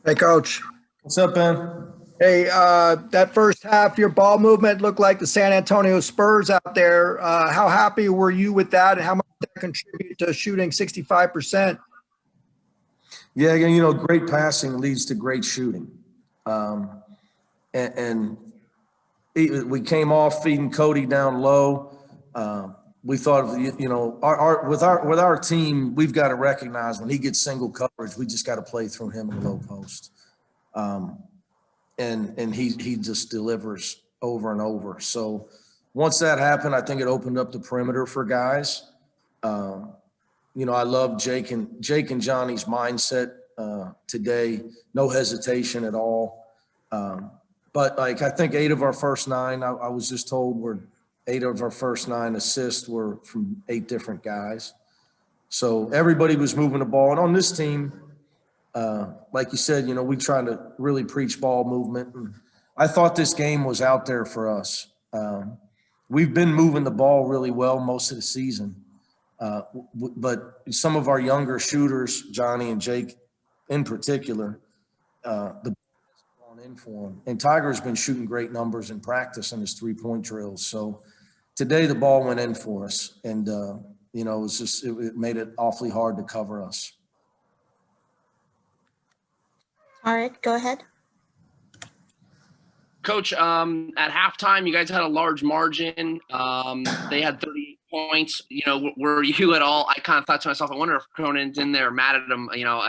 Hey, Coach. What's up, Ben? Hey, that first half, your ball movement looked like the San Antonio Spurs out there. How happy were you with that, and how much did that contribute to shooting 65%? Yeah, great passing leads to great shooting. Um, and we came off feeding Cody down low. We thought, with our team, we've got to recognize when he gets single coverage, we just got to play through him in the low post. And he just delivers over and over. So once that happened, I think it opened up the perimeter for guys. I love Jake and Johnny's mindset today. No hesitation at all. But I think 8 of our first 9, I was just told 8 of our first 9 assists were from 8 different guys. So everybody was moving the ball. And on this team, like you said, we try to really preach ball movement. And I thought this game was out there for us. We've been moving the ball really well most of the season. But some of our younger shooters, Johnny and Jake in particular, the ball has gone in for them. And Tiger's been shooting great numbers in practice on his 3-point drills. So today the ball went in for us. And, it made it awfully hard to cover us. All right, go ahead. Coach, at halftime, you guys had a large margin. They had 38 points. Were you at all? I kind of thought to myself, I wonder if Cronin's in there mad at them,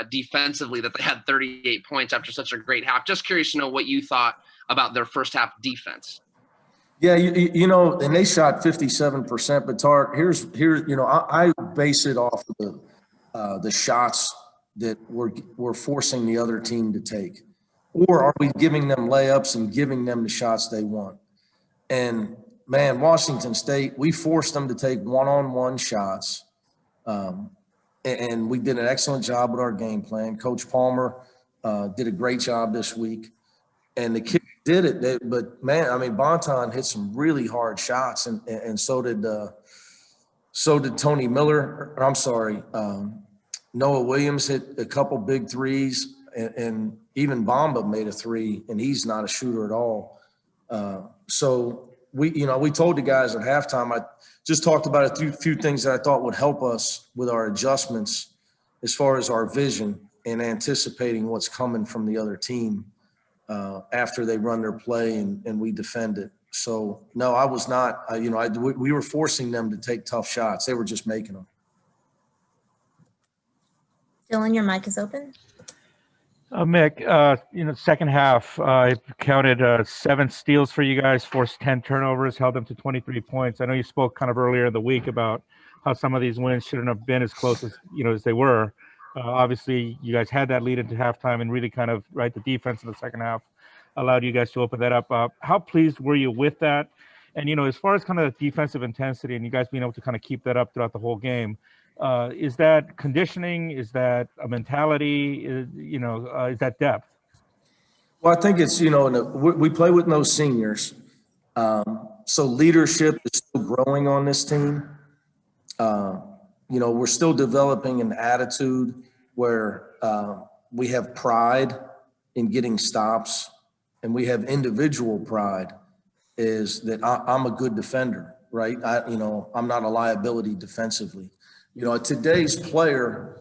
defensively that they had 38 points after such a great half. Just curious to know what you thought about their first half defense. Yeah, and they shot 57%. But Tart, here's I base it off of the shots that we're forcing the other team to take. Or are we giving them layups and giving them the shots they want? And, man, Washington State, we forced them to take one-on-one shots. And we did an excellent job with our game plan. Coach Palmer did a great job this week. And the kids did it. But, man, Bonton hit some really hard shots, and so did Tony Miller. I'm sorry. Noah Williams hit a couple big threes, and even Bamba made a 3, and he's not a shooter at all. So we told the guys at halftime. I just talked about a few things that I thought would help us with our adjustments as far as our vision and anticipating what's coming from the other team after they run their play and we defend it. So no, I was not. We were forcing them to take tough shots. They were just making them. Dylan, your mic is open. Mick, second half, I counted 7 steals for you guys, forced 10 turnovers, held them to 23 points. I know you spoke kind of earlier in the week about how some of these wins shouldn't have been as close as they were. Obviously, you guys had that lead into halftime, and really kind of the defense in the second half allowed you guys to open that up. How pleased were you with that? And as far as kind of defensive intensity and you guys being able to kind of keep that up throughout the whole game. Is that conditioning? Is that a mentality? Is that depth? Well, I think it's, we play with no seniors. So leadership is still growing on this team. We're still developing an attitude where we have pride in getting stops, and we have individual pride is that I'm a good defender, right? I'm not a liability defensively. Today's player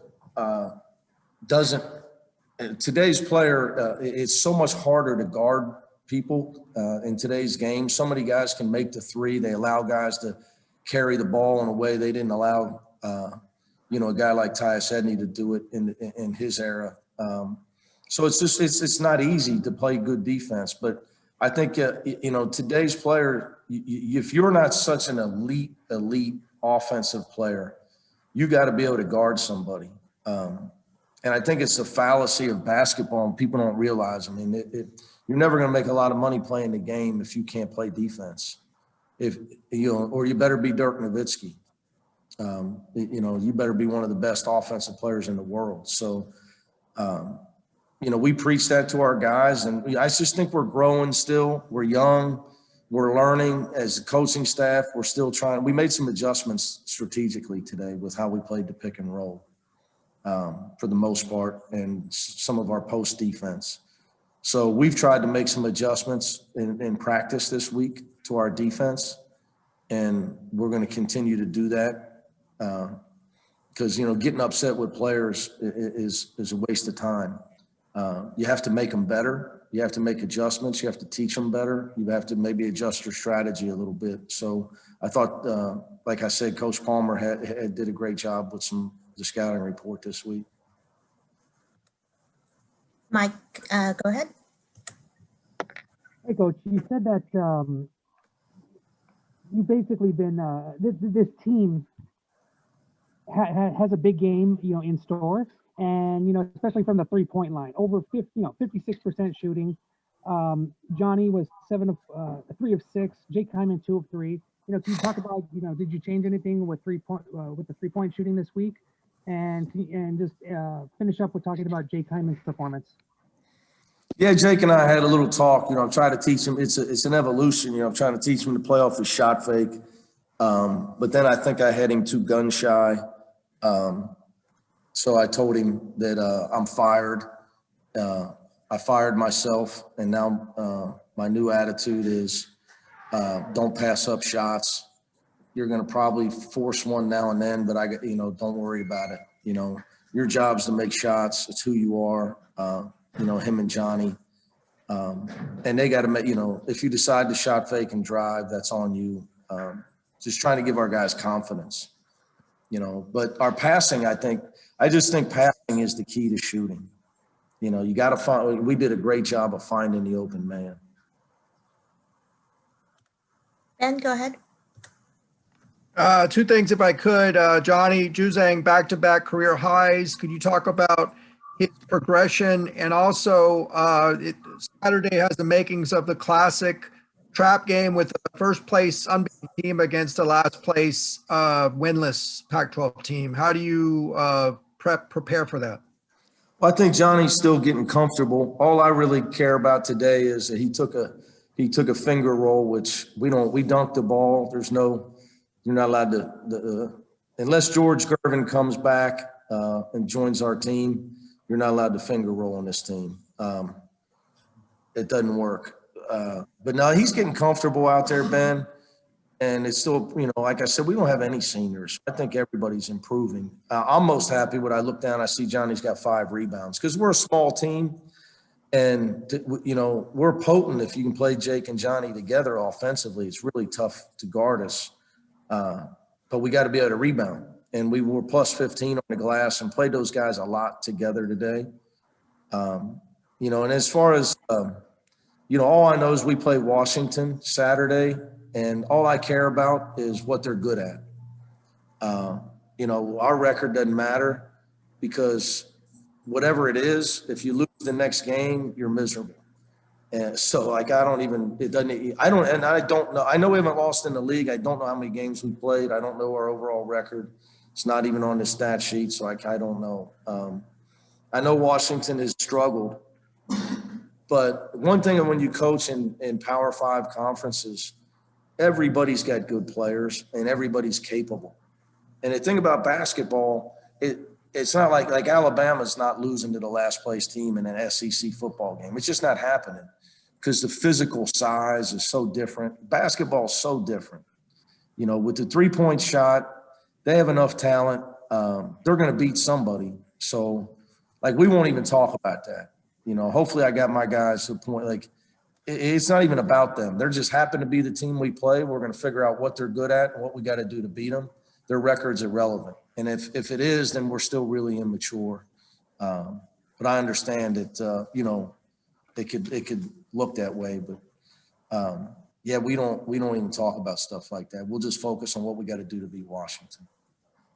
it's so much harder to guard people in today's game. So many guys can make the 3. They allow guys to carry the ball in a way they didn't allow, a guy like Tyus Edney to do it in his era. So it's not easy to play good defense. But I think, today's player, if you're not such an elite offensive player, you got to be able to guard somebody. And I think it's the fallacy of basketball, and people don't realize. You're never going to make a lot of money playing the game if you can't play defense. Or you better be Dirk Nowitzki. You better be one of the best offensive players in the world. So, we preach that to our guys, and I just think we're growing still. We're young. We're learning as a coaching staff. We're still trying. We made some adjustments strategically today with how we played the pick and roll. for the most part, and some of our post defense. So we've tried to make some adjustments in practice this week to our defense, and we're going to continue to do that because, getting upset with players is a waste of time. You have to make them better. You have to make adjustments. You have to teach them better. You have to maybe adjust your strategy a little bit. So I thought, like I said, Coach Palmer did a great job with the scouting report this week. Mike, go ahead. Hey, Coach, you said that you've basically been this team has a big game, in store, and especially from the 3-point line, over 56% shooting. Johnny was 3 of 6. Jake Hyman 2 of 3. Can you talk about did you change anything with the 3-point shooting this week, and just finish up with talking about Jake Hyman's performance? Yeah, Jake and I had a little talk. I'm trying to teach him. It's an evolution. I'm trying to teach him to play off his shot fake. But then I think I had him too gun shy. So I told him that I'm fired. I fired myself, and now my new attitude is don't pass up shots. You're going to probably force one now and then, but don't worry about it. Your job's to make shots. It's who you are. Him and Johnny. And they got to make, if you decide to shot fake and drive, that's on you. Just trying to give our guys confidence, but our passing, I just think passing is the key to shooting. You got to find, we did a great job of finding the open man. Ben, go ahead. 2 things, if I could. Johnny Zhuzang, back-to-back career highs. Could you talk about his progression? And also, Saturday has the makings of the classic trap game with the first place unbeaten team against the last place winless Pac-12 team. How do you prepare for that? Well, I think Johnny's still getting comfortable. All I really care about today is that he took a finger roll, which we dunked the ball. You're not allowed to unless George Gervin comes back and joins our team, you're not allowed to finger roll on this team. It doesn't work. But no, he's getting comfortable out there, Ben. And it's still, like I said, we don't have any seniors. I think everybody's improving. I'm most happy when I look down, I see Johnny's got 5 rebounds because we're a small team. And, we're potent if you can play Jake and Johnny together offensively. It's really tough to guard us. But we got to be able to rebound. And we were plus 15 on the glass and played those guys a lot together today. And as far as, all I know is we play Washington Saturday, and all I care about is what they're good at. Our record doesn't matter because whatever it is, if you lose the next game, you're miserable. And so, I don't know. I know we haven't lost in the league. I don't know how many games we played. I don't know our overall record. It's not even on the stat sheet, so I don't know. I know Washington has struggled. But one thing when you coach in Power 5 conferences, everybody's got good players and everybody's capable. And the thing about basketball, it's not like Alabama's not losing to the last place team in an SEC football game. It's just not happening because the physical size is so different. Basketball is so different. With the 3-point shot, they have enough talent. They're going to beat somebody. So, we won't even talk about that. Hopefully I got my guys to the point, it's not even about them. They're just happen to be the team we play. We're going to figure out what they're good at and what we got to do to beat them. Their record's irrelevant. And if it is, then we're still really immature. But I understand that, it could look that way. But, we don't even talk about stuff like that. We'll just focus on what we got to do to beat Washington.